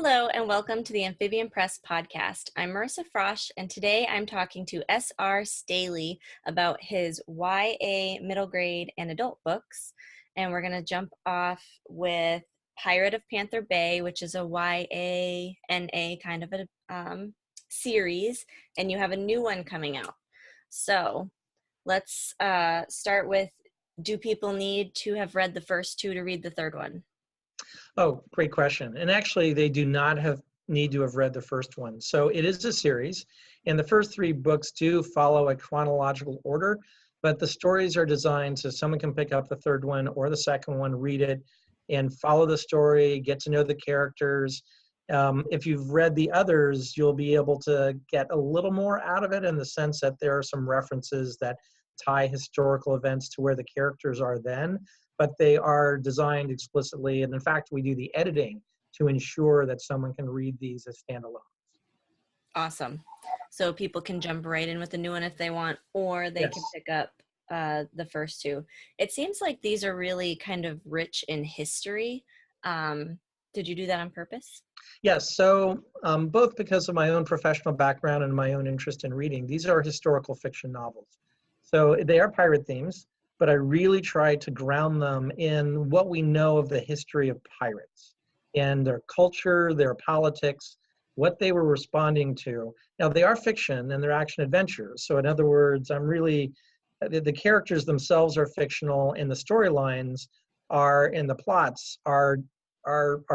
Hello and welcome to the Amphibian Press podcast. I'm Marissa Frosch and today I'm talking to S.R. Staley about his YA middle grade and adult books. And we're going to jump off with Pirate of Panther Bay, which is a YA NA kind of a series, and you have a new one coming out. So let's start with, do people need to have read the first two to read the third one? Oh, great question. And actually, they do not need to have read the first one. So it is a series, and the first three books do follow a chronological order, but the stories are designed so someone can pick up the third one or the second one, read it, and follow the story, get to know the characters. If you've read the others, you'll be able to get a little more out of it in the sense that there are some references that tie historical events to where the characters are then, but they are designed explicitly. And in fact, we do the editing to ensure that someone can read these as standalone. Awesome. So people can jump right in with the new one if they want, or they can pick up the first two. It seems like these are really kind of rich in history. Did you do that on purpose? Yes, so both because of my own professional background and my own interest in reading, these are historical fiction novels. So they are pirate themes, but I really try to ground them in what we know of the history of pirates and their culture, their politics, what they were responding to. Now, they are fiction and they're action adventures. So in other words, the characters themselves are fictional and the storylines and the plots are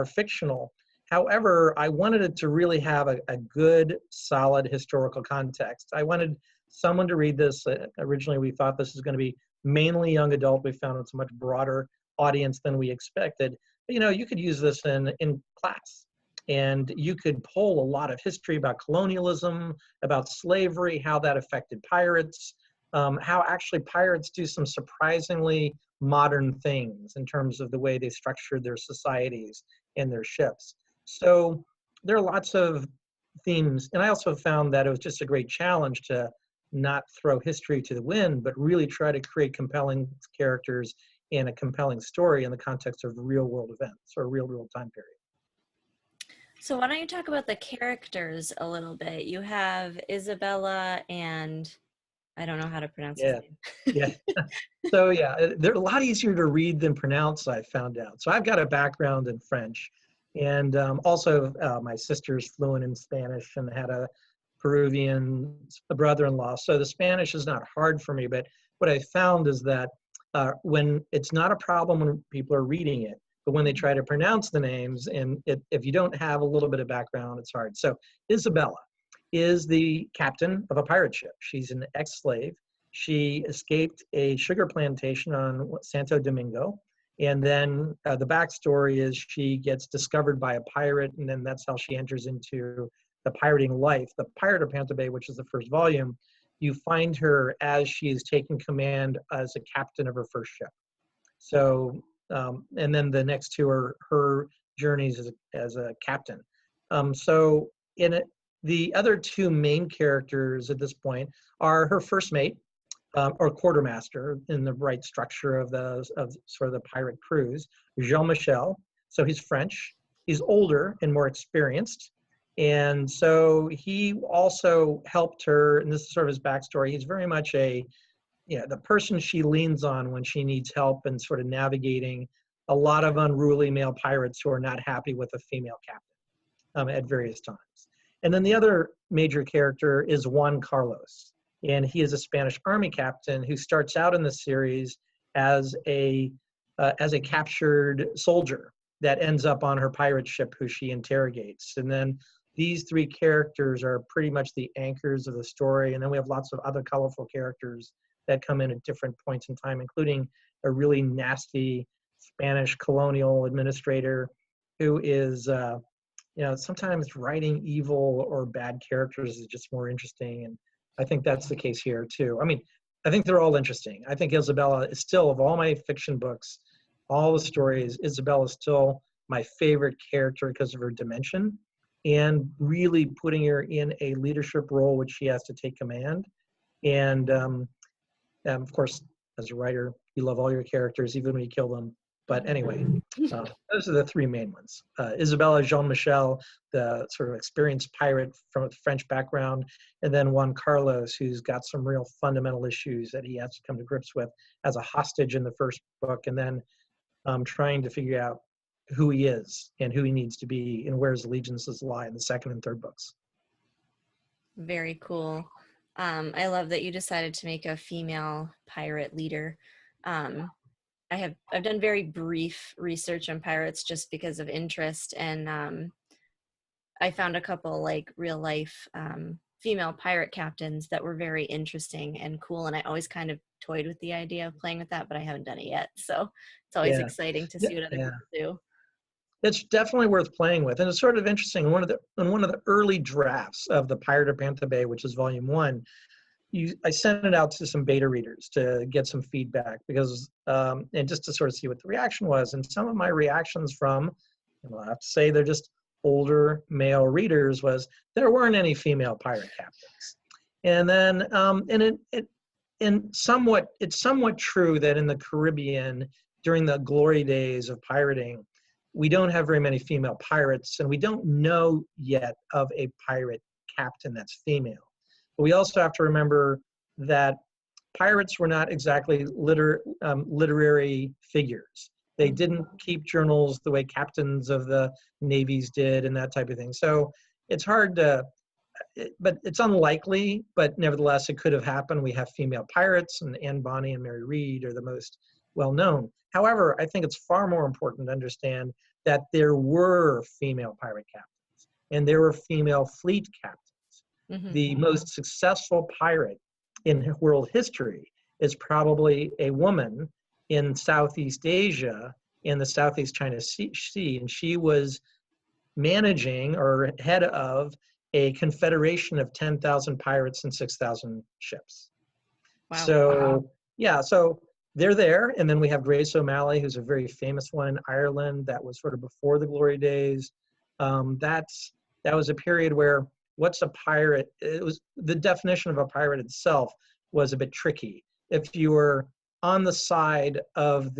fictional. However, I wanted it to really have a good, solid historical context. I wanted someone to read this. Originally, we thought this was going to be mainly young adult. We found it's a much broader audience than we expected. But, you could use this in class, and you could pull a lot of history about colonialism, about slavery, how that affected pirates, how actually pirates do some surprisingly modern things in terms of the way they structured their societies and their ships. So there are lots of themes, and I also found that it was just a great challenge to not throw history to the wind, but really try to create compelling characters and a compelling story in the context of real world events or real world time period. So why don't you talk about the characters a little bit? You have Isabella and I don't know how to pronounce his name. Yeah. So they're a lot easier to read than pronounce, I found out. So I've got a background in French, and also my sister's fluent in Spanish and had a Peruvian brother-in-law. So the Spanish is not hard for me, but what I found is that when it's not a problem when people are reading it, but when they try to pronounce the names, and if you don't have a little bit of background, it's hard. So Isabella is the captain of a pirate ship. She's an ex-slave. She escaped a sugar plantation on Santo Domingo. And then the backstory is she gets discovered by a pirate, and then that's how she enters into the pirating life. The Pirate of Panther Bay, which is the first volume, you find her as she is taking command as a captain of her first ship. So, and then the next two are her journeys as a captain. So the other two main characters at this point are her first mate, or quartermaster in the right structure of sort of the pirate crews, Jean-Michel. So he's French. He's older and more experienced. And so he also helped her, and this is sort of his backstory. He's very much the person she leans on when she needs help and sort of navigating a lot of unruly male pirates who are not happy with a female captain at various times. And then the other major character is Juan Carlos, and he is a Spanish army captain who starts out in the series as a captured soldier that ends up on her pirate ship who she interrogates. And then these three characters are pretty much the anchors of the story. And then we have lots of other colorful characters that come in at different points in time, including a really nasty Spanish colonial administrator who is, sometimes writing evil or bad characters is just more interesting. And I think that's the case here too. I mean, I think they're all interesting. I think Isabella is still, of all my fiction books, all the stories, Isabella is still my favorite character because of her dimension and really putting her in a leadership role which she has to take command. And of course, as a writer, you love all your characters, even when you kill them. But anyway, those are the three main ones. Isabella, Jean-Michel, the sort of experienced pirate from a French background, and then Juan Carlos, who's got some real fundamental issues that he has to come to grips with as a hostage in the first book, and then trying to figure out who he is and who he needs to be and where his allegiances lie in the second and third books. Very cool. I love that you decided to make a female pirate leader. I've done very brief research on pirates just because of interest, and I found a couple like real life female pirate captains that were very interesting and cool, and I always kind of toyed with the idea of playing with that, but I haven't done it yet. So it's always Yeah. exciting to see what other Yeah. people do. It's definitely worth playing with, and it's sort of interesting. In one of the early drafts of the Pirate of Panther Bay, which is volume 1, I sent it out to some beta readers to get some feedback because, and just to sort of see what the reaction was. And some of my reactions from, and I'll have to say they're just older male readers, was there weren't any female pirate captains. And then, it's somewhat true that in the Caribbean during the glory days of pirating, we don't have very many female pirates, and we don't know yet of a pirate captain that's female. But we also have to remember that pirates were not exactly literary figures. They didn't keep journals the way captains of the navies did and that type of thing. So it's hard to, but it's unlikely, but nevertheless, it could have happened. We have female pirates, and Anne Bonny and Mary Read are the most well-known. However, I think it's far more important to understand that there were female pirate captains, and there were female fleet captains. The most successful pirate in world history is probably a woman in Southeast Asia, in the Southeast China Sea, and she was managing or head of a confederation of 10,000 pirates and 6,000 ships. Wow. So, yeah, so they're there. And then we have Grace O'Malley, who's a very famous one in Ireland. That was sort of before the glory days. That was a period where what's a pirate? It was the definition of a pirate itself was a bit tricky. If you were on the side of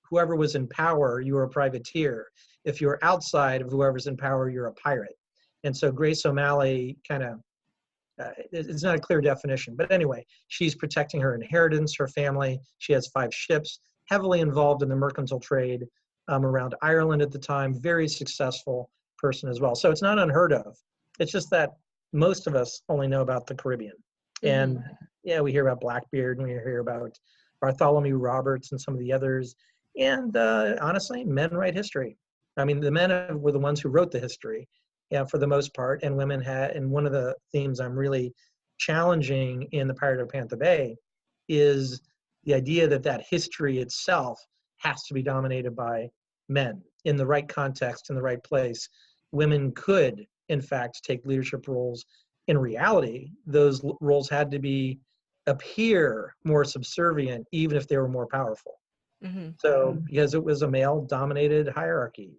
whoever was in power, you were a privateer. If you were outside of whoever's in power, you're a pirate. And so Grace O'Malley kind of, it's not a clear definition, but anyway, she's protecting her inheritance, her family. She has 5 ships, heavily involved in the mercantile trade around Ireland at the time, very successful person as well. So it's not unheard of. It's just that most of us only know about the Caribbean. And yeah, we hear about Blackbeard, and we hear about Bartholomew Roberts and some of the others. And honestly, men write history. I mean, the men were the ones who wrote the history, yeah, for the most part, and women had. And one of the themes I'm really challenging in the Pirate of Panther Bay is the idea that history itself has to be dominated by men in the right context, in the right place. Women could, in fact, take leadership roles. In reality, those roles had to appear more subservient, even if they were more powerful. So, because it was a male-dominated hierarchy,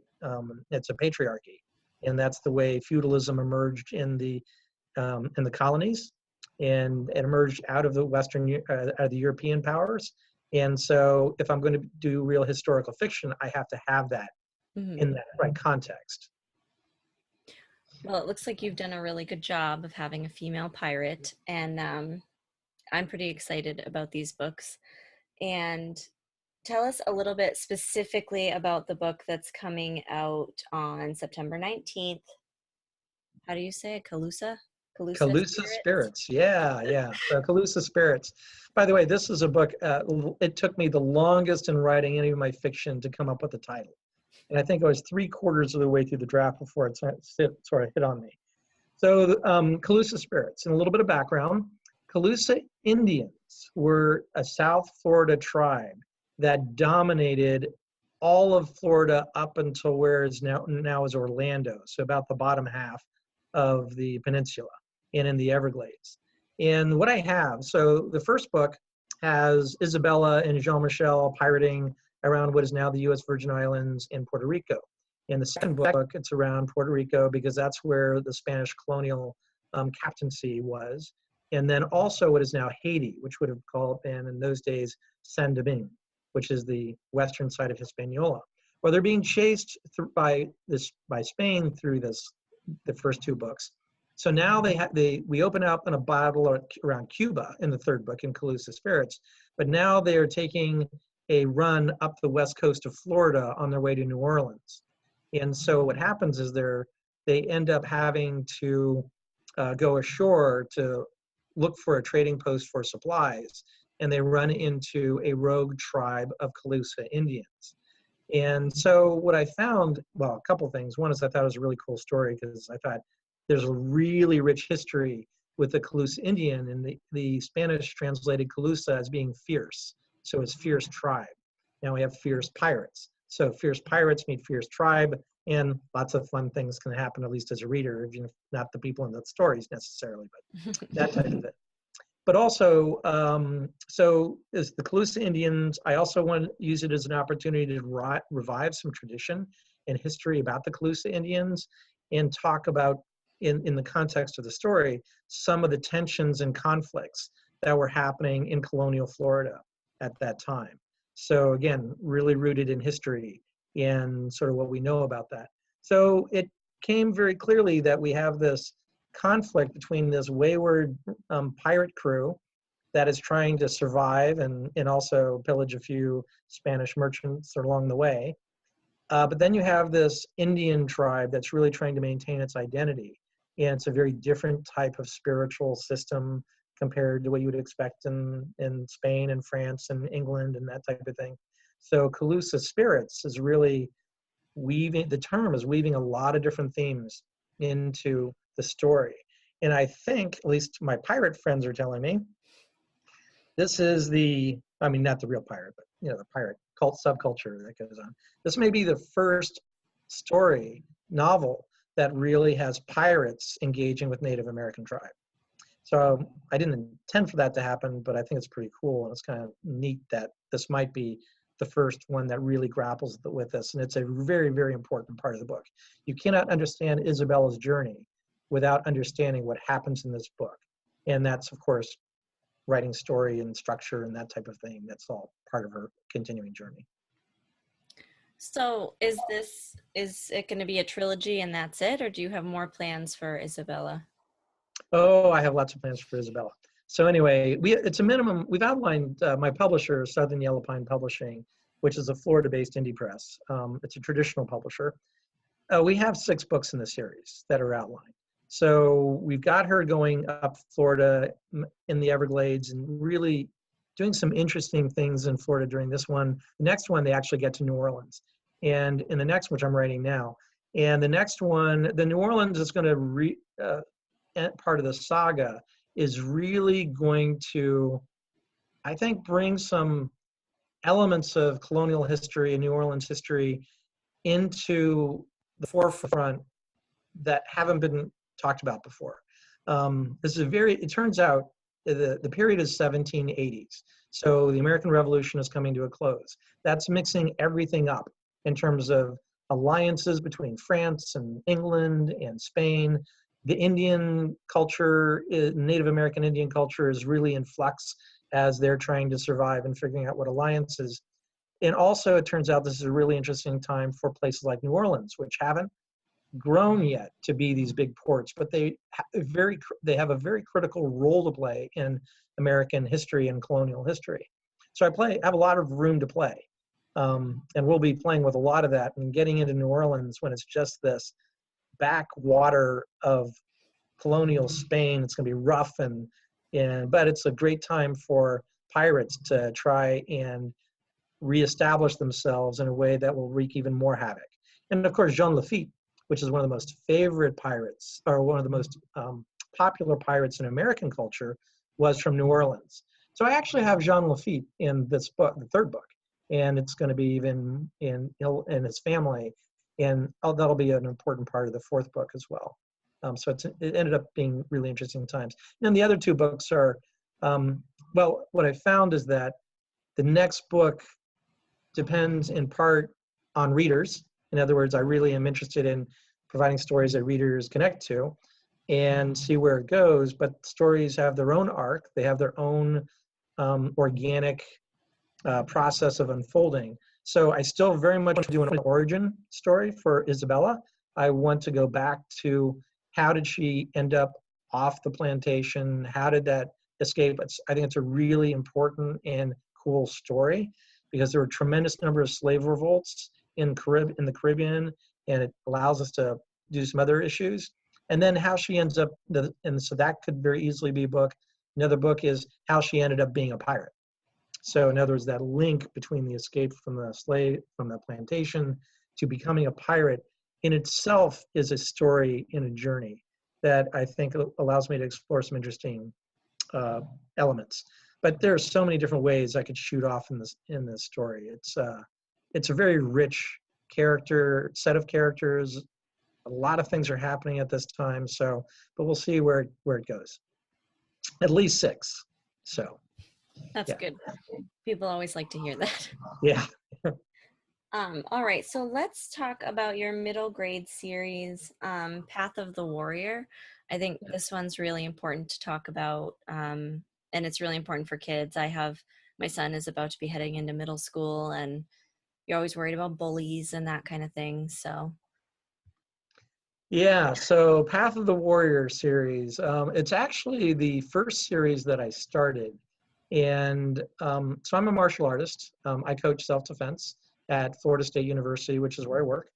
it's a patriarchy, and that's the way feudalism emerged in the colonies, and it emerged out of the out of the European powers. And so, if I'm going to do real historical fiction, I have to have that in that right context. Well, it looks like you've done a really good job of having a female pirate, and I'm pretty excited about these books. And tell us a little bit specifically about the book that's coming out on September 19th. How do you say it? Colusa Spirits. Yeah. So Colusa Spirits. By the way, this is a book, it took me the longest in writing any of my fiction to come up with a title. And I think I was 3/4 of the way through the draft before it sort of hit on me. So Colusa Spirits, and a little bit of background. Colusa Indians were a South Florida tribe that dominated all of Florida up until where is now is Orlando, so about the bottom half of the peninsula and in the Everglades. And what I have, so the first book has Isabella and Jean-Michel pirating around what is now the U.S. Virgin Islands and Puerto Rico. In the second book, it's around Puerto Rico because that's where the Spanish colonial captaincy was. And then also what is now Haiti, which would have called been in those days Saint Domingue. which is the western side of Hispaniola. Well, they're being chased by Spain through the first two books. So now we open up in a battle around Cuba in the third book in Colusa Spirits, but now they are taking a run up the west coast of Florida on their way to New Orleans. And so what happens is they end up having to go ashore to look for a trading post for supplies, and they run into a rogue tribe of Colusa Indians. And so what I found, well, a couple things. One is I thought it was a really cool story because I thought there's a really rich history with the Colusa Indian, and the Spanish translated Colusa as being fierce. So it's fierce tribe. Now we have fierce pirates. So fierce pirates meet fierce tribe, and lots of fun things can happen, at least as a reader, even if not the people in the stories necessarily, but that type of it. But also, so as the Colusa Indians, I also want to use it as an opportunity to revive some tradition and history about the Colusa Indians and talk about, in the context of the story, some of the tensions and conflicts that were happening in colonial Florida at that time. So again, really rooted in history and sort of what we know about that. So it came very clearly that we have this conflict between this wayward pirate crew that is trying to survive and also pillage a few Spanish merchants along the way. But then you have this Indian tribe that's really trying to maintain its identity. And it's a very different type of spiritual system compared to what you would expect in Spain and France and England and that type of thing. So Colusa Spirits is really the term is weaving a lot of different themes into the story. And I think, at least my pirate friends are telling me, this is not the real pirate, but the pirate subculture that goes on. This may be the first novel that really has pirates engaging with Native American tribe. So I didn't intend for that to happen, but I think it's pretty cool, and it's kind of neat that this might be the first one that really grapples with this, and it's a very, very important part of the book. You cannot understand Isabella's journey without understanding what happens in this book, and that's, of course, writing story and structure and that type of thing. That's all part of her continuing journey. So is it going to be a trilogy and that's it, or do you have more plans for Isabella? Oh, I have lots of plans for Isabella. So anyway, it's a minimum. We've outlined my publisher, Southern Yellow Pine Publishing, which is a Florida-based indie press. It's a traditional publisher. We have 6 books in the series that are outlined. So we've got her going up Florida in the Everglades and really doing some interesting things in Florida during this one. The next one, they actually get to New Orleans. And in the next, which I'm writing now, and the next one, the New Orleans is going to part of the saga is really going to, I think, bring some elements of colonial history and New Orleans history into the forefront that haven't been talked about before. It turns out the period is 1780s. So the American Revolution is coming to a close. That's mixing everything up in terms of alliances between France and England and Spain. The Indian culture, Native American Indian culture, is really in flux as they're trying to survive and figuring out what alliances. And also, it turns out this is a really interesting time for places like New Orleans, which haven't grown yet to be these big ports, but they have a very critical role to play in American history and colonial history. So I have a lot of room to play, and we'll be playing with a lot of that and getting into New Orleans when it's just this backwater of colonial Spain. It's going to be rough, but it's a great time for pirates to try and reestablish themselves in a way that will wreak even more havoc. And of course, Jean Lafitte, which is one of the most favorite pirates, or one of the most popular pirates in American culture, was from New Orleans. So I actually have Jean Lafitte in this book, the third book, and it's going to be even in his family, and that'll be an important part of the fourth book as well. So it ended up being really interesting times. And then the other 2 books are, what I found is that the next book depends in part on readers. In other words, I really am interested in providing stories that readers connect to and see where it goes. But stories have their own arc. They have their own organic process of unfolding. So I still very much do an origin story for Isabella. I want to go back to how did she end up off the plantation? How did that escape? I think it's a really important and cool story because there were a tremendous number of slave revolts in the Caribbean, and it allows us to do some other issues. And then how she ends up, and so that could very easily be a book. Another book is how she ended up being a pirate. So in other words, that link between the escape from the plantation to becoming a pirate in itself is a story in a journey that I think allows me to explore some interesting elements. But there are so many different ways I could shoot off in this story. It's a very rich set of characters. A lot of things are happening at this time. So, but we'll see where it goes. At least 6. So. That's good. People always like to hear that. Yeah. All right, so let's talk about your middle grade series, Path of the Warrior. I think this one's really important to talk about, and it's really important for kids. My son is about to be heading into middle school, and you're always worried about bullies and that kind of thing, so. Yeah, so Path of the Warrior series, it's actually the first series that I started. And so I'm a martial artist. I coach self-defense at Florida State University, which is where I work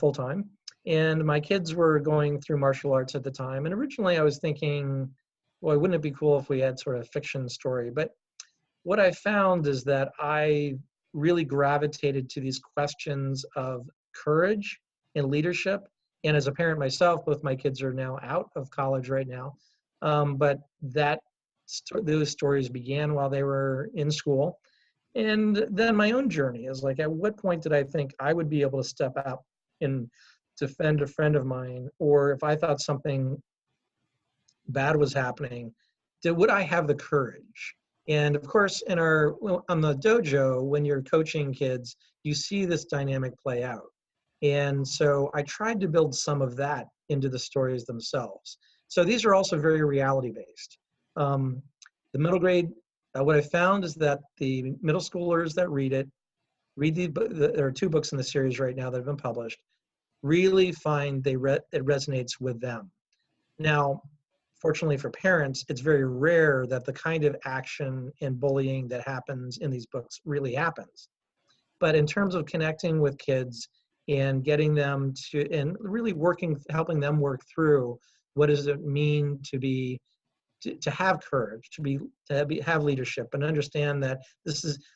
full-time. And my kids were going through martial arts at the time. And originally I was thinking, well, wouldn't it be cool if we had sort of a fiction story? But what I found is that I really gravitated to these questions of courage and leadership. And as a parent myself, both my kids are now out of college right now. But those stories began while they were in school. And then my own journey is like, at what point did I think I would be able to step out and defend a friend of mine? Or if I thought something bad was happening, would I have the courage? And of course, on the dojo, when you're coaching kids, you see this dynamic play out. And so I tried to build some of that into the stories themselves. So these are also very reality-based. The middle grade, what I found is that the middle schoolers that read there are 2 books in the series right now that have been published, really find it resonates with them. Now, fortunately for parents, it's very rare that the kind of action and bullying that happens in these books really happens. But in terms of connecting with kids and getting them and really helping them work through what does it mean to have courage, have leadership, and understand that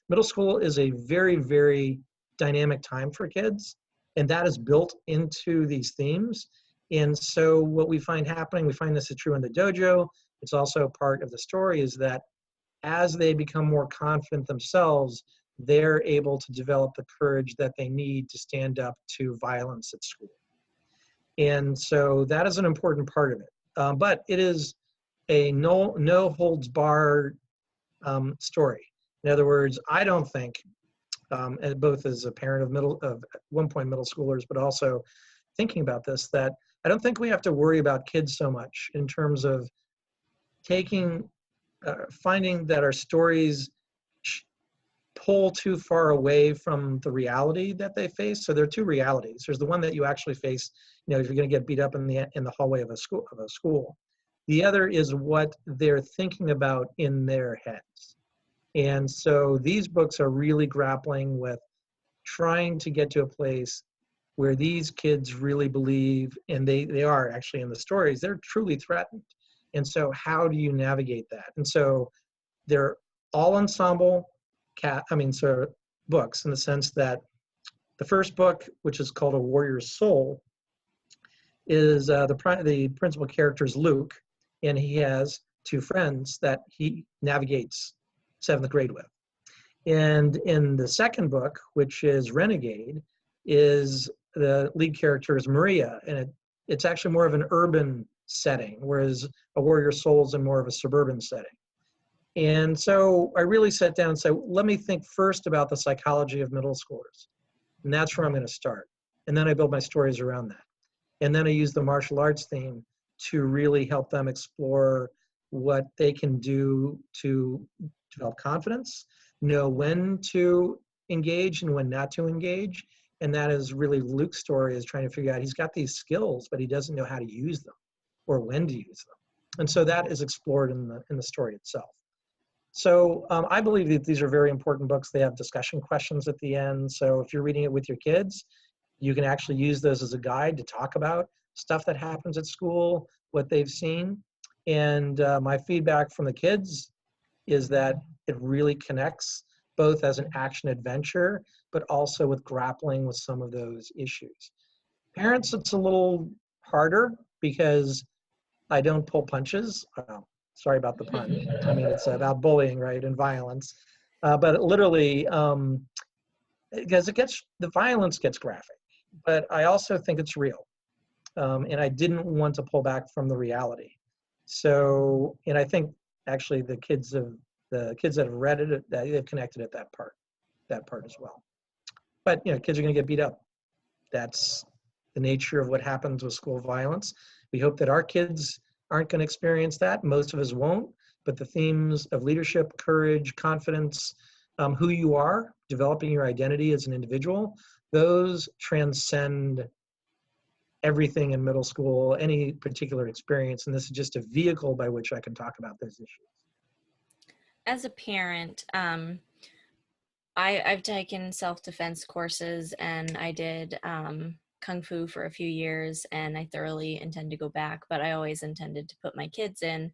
middle school is a very, very dynamic time for kids, and that is built into these themes. And so what we find happening, we find this is true in the dojo, it's also part of the story, is that as they become more confident themselves, they're able to develop the courage that they need to stand up to violence at school. And so that is an important part of it. But it is a no holds barred story. In other words, I don't think, both as a parent of at one point middle schoolers, but also thinking about this, that I don't think we have to worry about kids so much in terms of finding that our stories pull too far away from the reality that they face. So there are 2 realities. There's the one that you actually face, if you're going to get beat up in the hallway of a school. The other is what they're thinking about in their heads. And so these books are really grappling with trying to get to a place where these kids really believe, and they are actually in the stories, they're truly threatened. And so how do you navigate that? And so they're all ensemble books, in the sense that the first book, which is called A Warrior's Soul, is the principal character is Luke, and he has 2 friends that he navigates 7th grade with. And in the second book, which is Renegade, is the lead character is Maria, and it's actually more of an urban setting, whereas A Warrior's Soul is in more of a suburban setting. And so I really sat down and said, let me think first about the psychology of middle schoolers. And that's where I'm going to start. And then I build my stories around that. And then I use the martial arts theme to really help them explore what they can do to develop confidence, know when to engage and when not to engage. And that is really Luke's story, is trying to figure out, he's got these skills, but he doesn't know how to use them or when to use them. And so that is explored in the story itself. So I believe that these are very important books. They have discussion questions at the end. So if you're reading it with your kids, you can actually use those as a guide to talk about stuff that happens at school, what they've seen. And my feedback from the kids is that it really connects both as an action adventure, but also with grappling with some of those issues. Parents, it's a little harder because I don't pull punches. Sorry about the pun. I mean, it's about bullying, right, and violence. But it literally, because the violence gets graphic, but I also think it's real. And I didn't want to pull back from the reality. So, and I think actually the kids that have read it, they've connected at that part as well. But kids are going to get beat up. That's the nature of what happens with school violence. We hope that our kids aren't going to experience that. Most of us won't. But the themes of leadership, courage, confidence, who you are, developing your identity as an individual, those transcend everything in middle school, any particular experience. And this is just a vehicle by which I can talk about those issues. As a parent, I've taken self-defense courses, and I did Kung Fu for a few years, and I thoroughly intend to go back, but I always intended to put my kids in,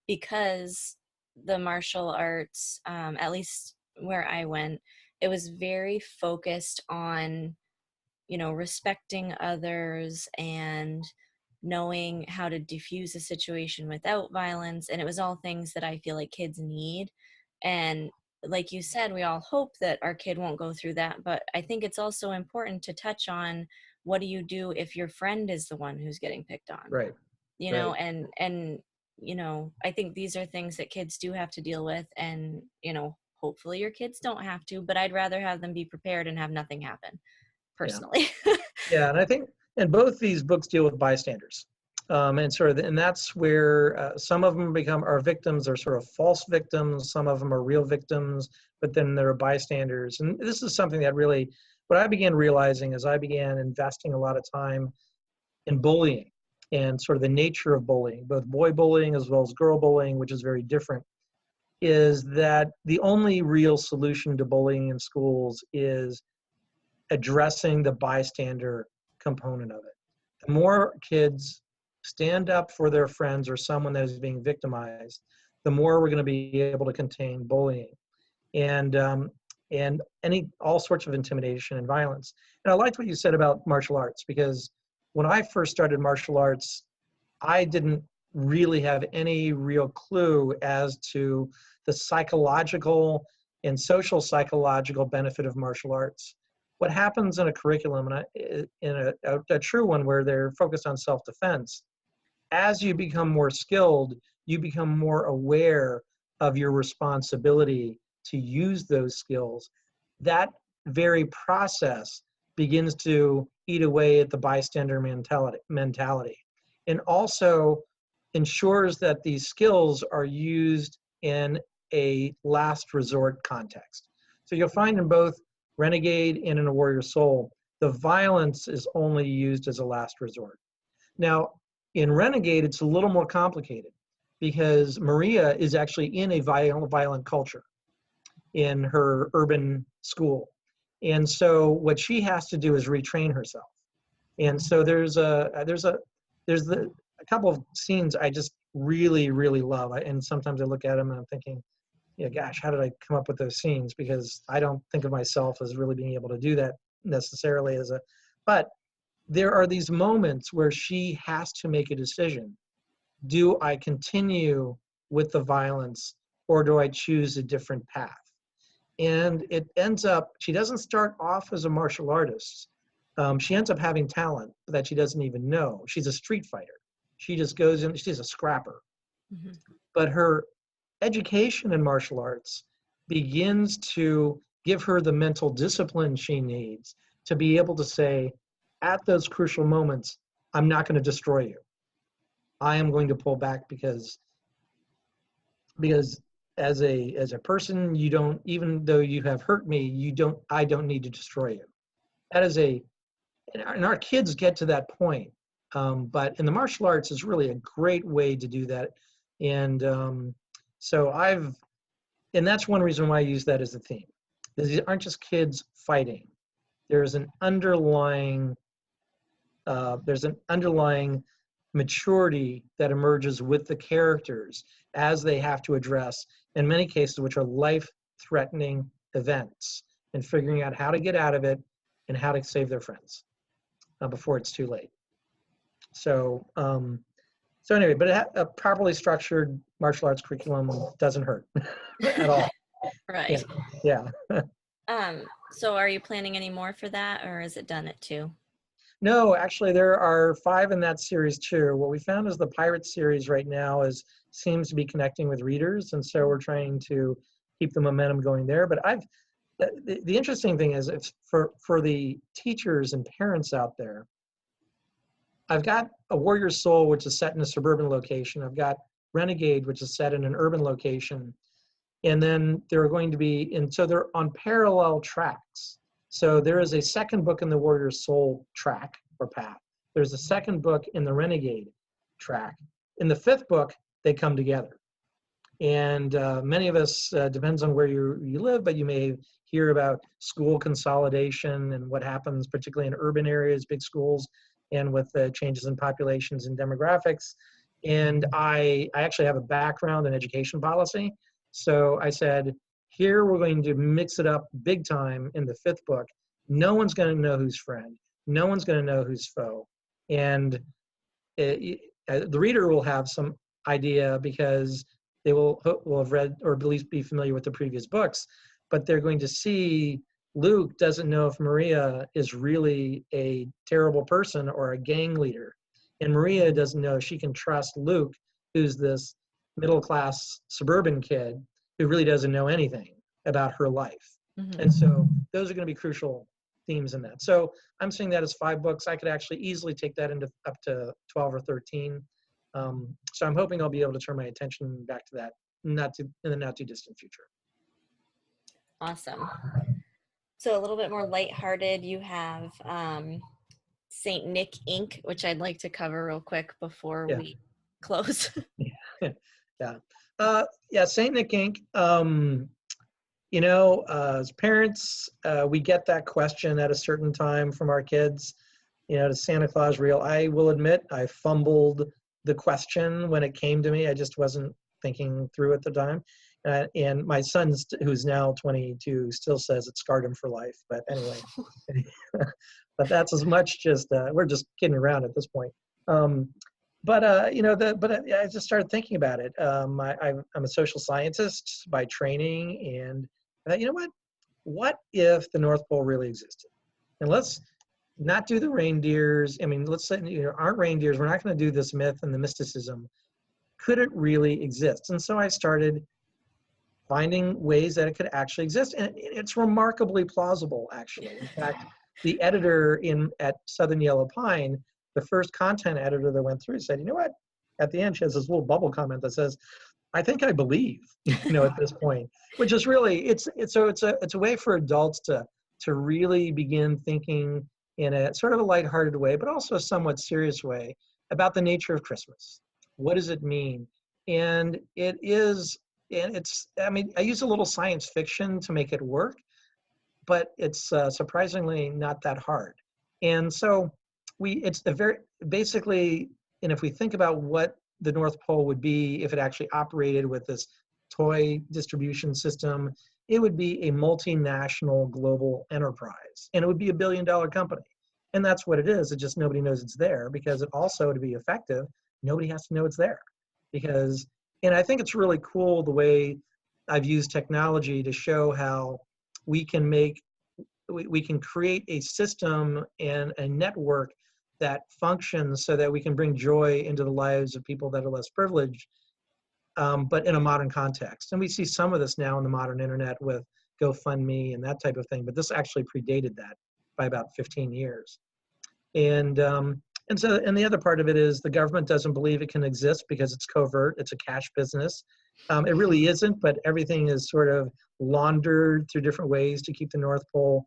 because the martial arts, at least where I went, it was very focused on, respecting others and knowing how to diffuse a situation without violence. And it was all things that I feel like kids need. And like you said, we all hope that our kid won't go through that. But I think it's also important to touch on, what do you do if your friend is the one who's getting picked on? Right. Right. And I think these are things that kids do have to deal with. And, hopefully your kids don't have to, but I'd rather have them be prepared and have nothing happen, personally. Yeah, and I think, and both these books deal with bystanders. And that's where some of them are victims, or sort of false victims. Some of them are real victims, but then there are bystanders. And this is something that really, what I began realizing as I began investing a lot of time in bullying and sort of the nature of bullying, both boy bullying as well as girl bullying, which is very different, is that the only real solution to bullying in schools is addressing the bystander component of it. The more kids stand up for their friends or someone that is being victimized, the more we're going to be able to contain bullying and all sorts of intimidation and violence. And I liked what you said about martial arts, because when I first started martial arts, I didn't really have any real clue as to the psychological and social psychological benefit of martial arts. What happens in a curriculum, and in a true one where they're focused on self-defense, as you become more skilled, you become more aware of your responsibility to use those skills. That very process begins to eat away at the bystander mentality, and also ensures that these skills are used in a last resort context. So you'll find in both Renegade and in A Warrior Soul, the violence is only used as a last resort. Now, in Renegade, it's a little more complicated, because Maria is actually in a violent culture in her urban school. And so what she has to do is retrain herself. And so there's a couple of scenes I just really, really love. And sometimes I look at them and I'm thinking, gosh, how did I come up with those scenes? Because I don't think of myself as really being able to do that necessarily but there are these moments where she has to make a decision. Do I continue with the violence, or do I choose a different path? And it ends up, she doesn't start off as a martial artist. She ends up having talent that she doesn't even know. She's a street fighter. She just goes in, she's a scrapper. Mm-hmm. But her education in martial arts begins to give her the mental discipline she needs to be able to say, at those crucial moments, I'm not going to destroy you. I am going to pull back because as a person, you don't, even though you have hurt me, I don't need to destroy you. That is and our kids get to that point. But in the martial arts is really a great way to do that. And so and that's one reason why I use that as a theme. These aren't just kids fighting. There's an underlying maturity that emerges with the characters as they have to address, in many cases, which are life-threatening events, and figuring out how to get out of it and how to save their friends before it's too late. So, anyway, but a properly structured martial arts curriculum doesn't hurt at all. Right. Yeah. So are you planning any more for that, or is it done at 2? No, actually, there are 5 in that series too. What we found is the Pirate series right now seems to be connecting with readers, and so we're trying to keep the momentum going there. But the interesting thing is, it's for the teachers and parents out there, I've got A Warrior Soul, which is set in a suburban location. I've got Renegade, which is set in an urban location. And then there are going to be, and so they're on parallel tracks. So there is a second book in the Warrior Soul track or path. There's a second book in the Renegade track. In the 5th book, they come together. And many of us, depends on where you live, but you may hear about school consolidation and what happens, particularly in urban areas, big schools, and with the changes in populations and demographics. And I actually have a background in education policy. So I said, here we're going to mix it up big time in the 5th book. No one's going to know who's friend. No one's going to know who's foe. And the reader will have some idea because they will have read or at least be familiar with the previous books, but they're going to see Luke doesn't know if Maria is really a terrible person or a gang leader. And Maria doesn't know if she can trust Luke, who's this middle-class suburban kid who really doesn't know anything about her life. Mm-hmm. And so those are going to be crucial themes in that. So I'm seeing that as 5 books. I could actually easily take that into up to 12 or 13. So I'm hoping I'll be able to turn my attention back to that in the not too distant future. Awesome. So a little bit more lighthearted, you have St Nic Inc., which I'd like to cover real quick before we close. St Nic Inc. As parents, we get that question at a certain time from our kids. Does Santa Claus real? I will admit I fumbled the question when it came to me. I just wasn't thinking through at the time. And my son, who's now 22, still says it scarred him for life. But anyway, but that's as much just, we're just kidding around at this point. I just started thinking about it. I'm a social scientist by training, and I thought, what if the North Pole really existed? And let's not do the reindeers. I mean, let's say, aren't reindeers, we're not going to do this myth and the mysticism. Could it really exist? And so I started finding ways that it could actually exist. And it's remarkably plausible, actually. In fact, the editor at Southern Yellow Pine, the first content editor that went through, said, at the end, she has this little bubble comment that says, I think I believe, at this point, which is really, it's a way for adults to really begin thinking in a sort of a lighthearted way, but also a somewhat serious way about the nature of Christmas. What does it mean? And I use a little science fiction to make it work, but it's surprisingly not that hard. And so and if we think about what the North Pole would be if it actually operated with this toy distribution system, it would be a multinational global enterprise, and it would be $1 billion company. And that's what it is. It just nobody knows it's there, because it also, to be effective, nobody has to know it's there. And I think it's really cool the way I've used technology to show how we can create a system and a network that functions so that we can bring joy into the lives of people that are less privileged, but in a modern context. And we see some of this now in the modern internet with GoFundMe and that type of thing, but this actually predated that by about 15 years. And And so, and the other part of it is the government doesn't believe it can exist because it's covert. It's a cash business. It really isn't, but everything is sort of laundered through different ways to keep the North Pole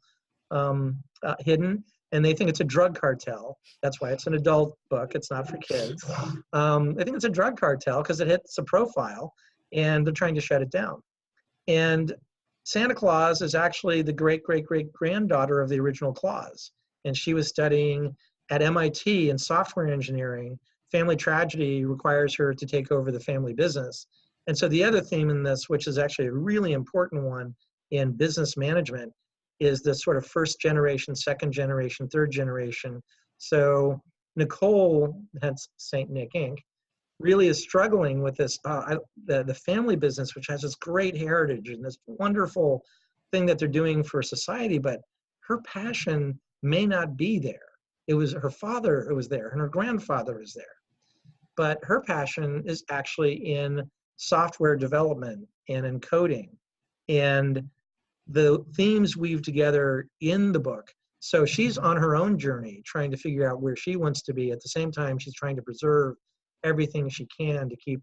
hidden. And they think it's a drug cartel. That's why it's an adult book. It's not for kids. I think it's a drug cartel because it hits a profile, and they're trying to shut it down. And Santa Claus is actually the great-great-great-granddaughter of the original Claus. And she was studying at MIT in software engineering. Family tragedy requires her to take over the family business. And so the other theme in this, which is actually a really important one in business management, is this sort of first generation, second generation, third generation. So Nicole, hence St Nic Inc., really is struggling with this, the family business, which has this great heritage and this wonderful thing that they're doing for society, but her passion may not be there. It was her father who was there and her grandfather was there. But her passion is actually in software development and in coding. And the themes weave together in the book. So she's on her own journey trying to figure out where she wants to be. At the same time, she's trying to preserve everything she can to keep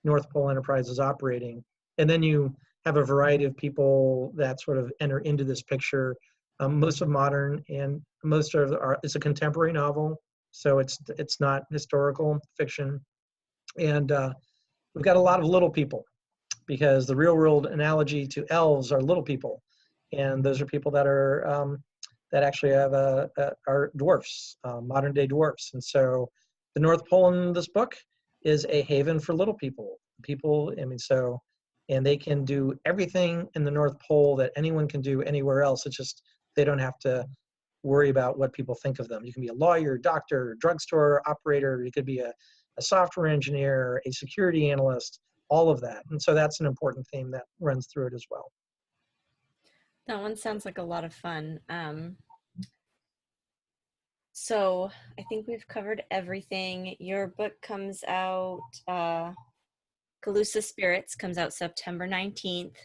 North Pole Enterprises operating. And then you have a variety of people that sort of enter into this picture. Most of modern and most of it's a contemporary novel, so it's not historical fiction. And we've got a lot of little people because the real world analogy to elves are little people, and those are people that are that actually have are dwarfs, modern day dwarfs. And so the North Pole in this book is a haven for little people. I mean, so, and they can do everything in the North Pole that anyone can do anywhere else. It's just they don't have to worry about what people think of them. You can be a lawyer, doctor, drugstore operator. You could be a software engineer, a security analyst, all of that. And so that's an important theme that runs through it as well. That one sounds like a lot of fun. So I think we've covered everything. Your book comes out, Colusa Spirits comes out September 19th,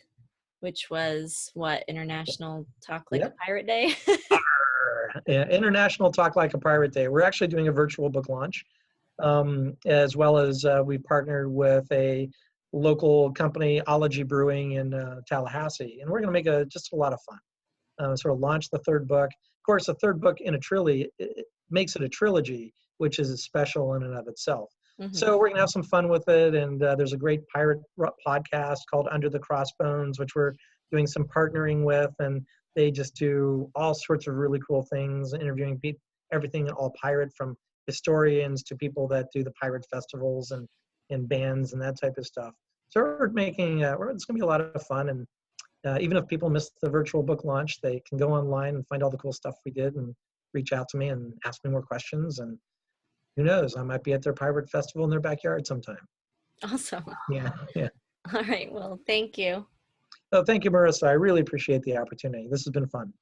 which was what, International Talk Like a Pirate Day? Yeah, International Talk Like a Pirate Day. We're actually doing a virtual book launch, as well as we partnered with a local company, Ology Brewing in Tallahassee, and we're going to make just a lot of fun. Sort of launch the third book. Of course, the third book in a trilogy, it makes it a trilogy, which is special in and of itself. Mm-hmm. So we're going to have some fun with it, and there's a great pirate podcast called Under the Crossbones, which we're doing some partnering with, and they just do all sorts of really cool things, interviewing people, everything all pirate, from historians to people that do the pirate festivals and bands and that type of stuff. So we're making, it's going to be a lot of fun. And even if people miss the virtual book launch, they can go online and find all the cool stuff we did and reach out to me and ask me more questions. And who knows, I might be at their pirate festival in their backyard sometime. Awesome. Yeah. All right. Well, thank you. Oh, thank you, Marissa. I really appreciate the opportunity. This has been fun.